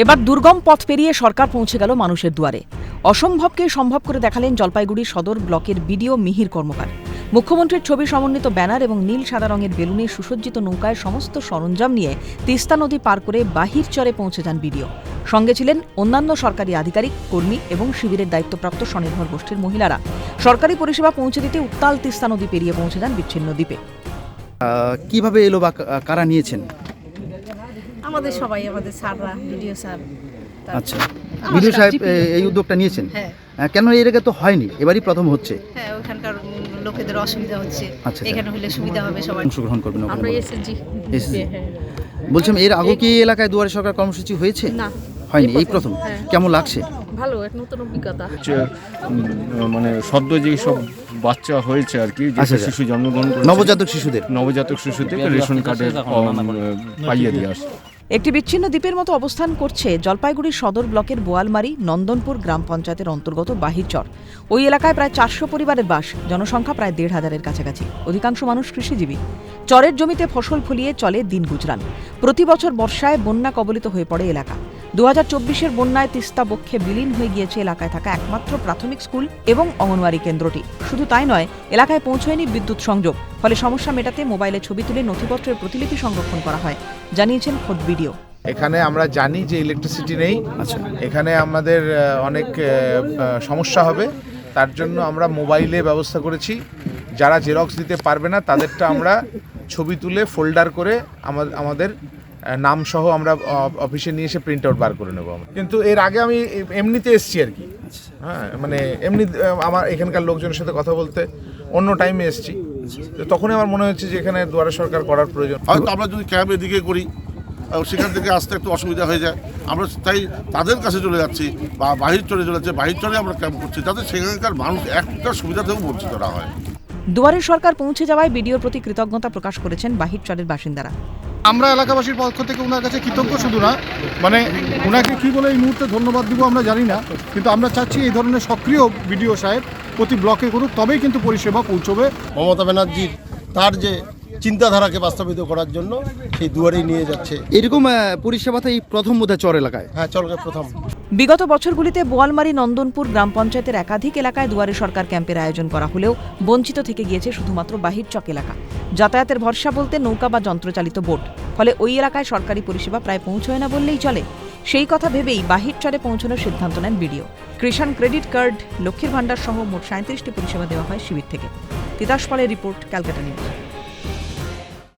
এবার দুর্গম পথ পেরিয়ে সরকার পৌঁছে গেল মানুষের দুয়ারে। অসম্ভবকে সম্ভব করে দেখালেন জলপাইগুড়ি সদর ব্লকের বিডিও মিহির কর্মকার। মুখ্যমন্ত্রীর ছবি সমন্বিত ব্যানার এবং নীল সাদা রঙের বেলুনে সুসজ্জিত নৌকায় সমস্ত সরঞ্জাম নিয়ে তিস্তা নদী পার করে বাহিরচরে পৌঁছে যান বিডিও। সঙ্গে ছিলেন অন্যান্য সরকারি আধিকারিক, কর্মী এবং শিবিরের দায়িত্বপ্রাপ্ত স্বনির্ভর গোষ্ঠীর মহিলারা। সরকারি পরিষেবা পৌঁছে দিতে উত্তাল তিস্তা নদী পেরিয়ে পৌঁছে যান বিচ্ছিন্ন দ্বীপে। কিভাবে এলো বা কারা নিয়েছেন? আমাদের সবাই, আমাদের স্যাররা, ভিডিও স্যার। আচ্ছা, বিডিও সাহেব এই উদ্যোগটা নিয়েছেন? হ্যাঁ। কেন এর আগে তো হয়নি, এবারই প্রথম হচ্ছে? হ্যাঁ, ওখানকার লোকেদের অসুবিধা হচ্ছে, আচ্ছা, এখানে হলে সুবিধা হবে সবাই। অংশগ্রহণ করবেন? আমরা এসএসজি। বলছিলাম, এর আগে কি এলাকায় দুয়ারে সরকার কর্মসূচি হয়েছে? না, হয়নি, এই প্রথম। কেমন লাগছে? ভালো, এক নতুন অভিজ্ঞতা। মানে সদ্য যে সব বাচ্চা হয়েছে আর কি, যে শিশু জন্মগ্রহণ করেছে, নবজাতক শিশুদেরকে রেশন কার্ডের পাইয়ে দিয়ে আসে। একটি বিচ্ছিন্ন দ্বীপের মতো অবস্থান করছে জলপাইগুড়ি সদর ব্লকের বোয়ালমারি নন্দনপুর গ্রাম পঞ্চায়েতের অন্তর্গত বাহিরচর। ওই এলাকায় প্রায় 400 পরিবারের বাস, জনসংখ্যা প্রায় 1,500-এর কাছাকাছি। অধিকাংশ মানুষ কৃষিজীবী। চরের জমিতে ফসল ফলিয়ে চলে দিন গুজরান। প্রতি বছর বর্ষায় বন্যা কবলিত হয়ে পড়ে এলাকা। 2024-এর বন্যায় তিস্তা বক্ষে বিলীন হয়ে গিয়েছে এলাকায় থাকা একমাত্র প্রাথমিক স্কুল এবং অঙ্গনওয়াড়ি কেন্দ্রটি। শুধু তাই নয়, এলাকায় পৌঁছয়নি বিদ্যুৎ সংযোগ। ফলে সমস্যা মেটাতে মোবাইলে ছবি তুলে নথিপত্রের প্রতিলিপি সংরক্ষণ করা হয়, জানিয়েছেন খোদ ভিডিও। এখানে আমরা জানি যে ইলেকট্রিসিটি নেই। আচ্ছা, এখানে আমাদের অনেক সমস্যা হবে, তার জন্য আমরা মোবাইলে ব্যবস্থা করেছি। যারা জেরক্স দিতে পারবে না তাদেরটা আমরা ছবি তুলে ফোল্ডার করে আমাদের নাম সহ আমরা অফিসে নিয়ে এসে প্রিন্ট আউট বার করে নেবো। কিন্তু এর আগে আমি এমনিতে এসছি আর কি। হ্যাঁ, মানে এমনি আমার এখানকার লোকজনের সাথে কথা বলতে অন্য টাইমে এসছি, তখনই আমার মনে হচ্ছে যে এখানে দুয়ারে সরকার করার প্রয়োজন। হয়তো আমরা যদি ক্যাম্প এদিকে করি, সেখান থেকে আসতে একটু অসুবিধা হয়ে যায়, আমরা তাই তাদের কাছে চলে যাচ্ছি বা বাহির চলে যাচ্ছে, বাহির চলে আমরা ক্যাম্প করছি, যাতে সেখানকার মানুষ একটা সুবিধা থেকেও বঞ্চিত না হয়। দুয়ারে সরকার পৌঁছে যাওয়ায় বিডিওর প্রতি কৃতজ্ঞতা প্রকাশ করেছেন বাহিরচরের বাসিন্দারা। আমরা এলাকাবাসীর পক্ষ থেকে ওনার কাছে কৃতজ্ঞ, শুধু না, মানে ওনাকে কী বলে এই মুহূর্তে ধন্যবাদ দিব আমরা জানি না, কিন্তু আমরা চাচ্ছি এই ধরনের সক্রিয় বিডিও সাহেব প্রতি ব্লকে করুক, তবেই কিন্তু পরিষেবা পৌঁছবে। মমতা ব্যানার্জির তার যে চিন্তাধারাকে বাস্তবায়িত করার জন্য সেই দুয়ারেই নিয়ে যাচ্ছে। এরকম পরিষেবাতে এই প্রথম বোধহয় চর এলাকায়। হ্যাঁ, চরকে প্রথম। বিগত বছরগুলিতে বোয়ালমারি নন্দনপুর গ্রাম পঞ্চায়েতের একাধিক এলাকায় দুয়ারে সরকার ক্যাম্পের আয়োজন করা হলেও বঞ্চিত থেকে গিয়েছে শুধুমাত্র বাহিরচক এলাকা। যাতায়াতের ভরসা বলতে নৌকা বা যন্ত্রচালিত বোট। ফলে ওই এলাকায় সরকারি পরিষেবা প্রায় পৌঁছয় না বললেই চলে। সেই কথা ভেবেই বাহিরচরে পৌঁছানোর সিদ্ধান্ত নেন বিডিও। কৃষাণ ক্রেডিট কার্ড, লক্ষ্মীর ভাণ্ডার সহ মোট 37টি পরিষেবা দেওয়া হয় শিবির থেকে। তিতাস পালের রিপোর্ট, ক্যালকাটা নিউজ।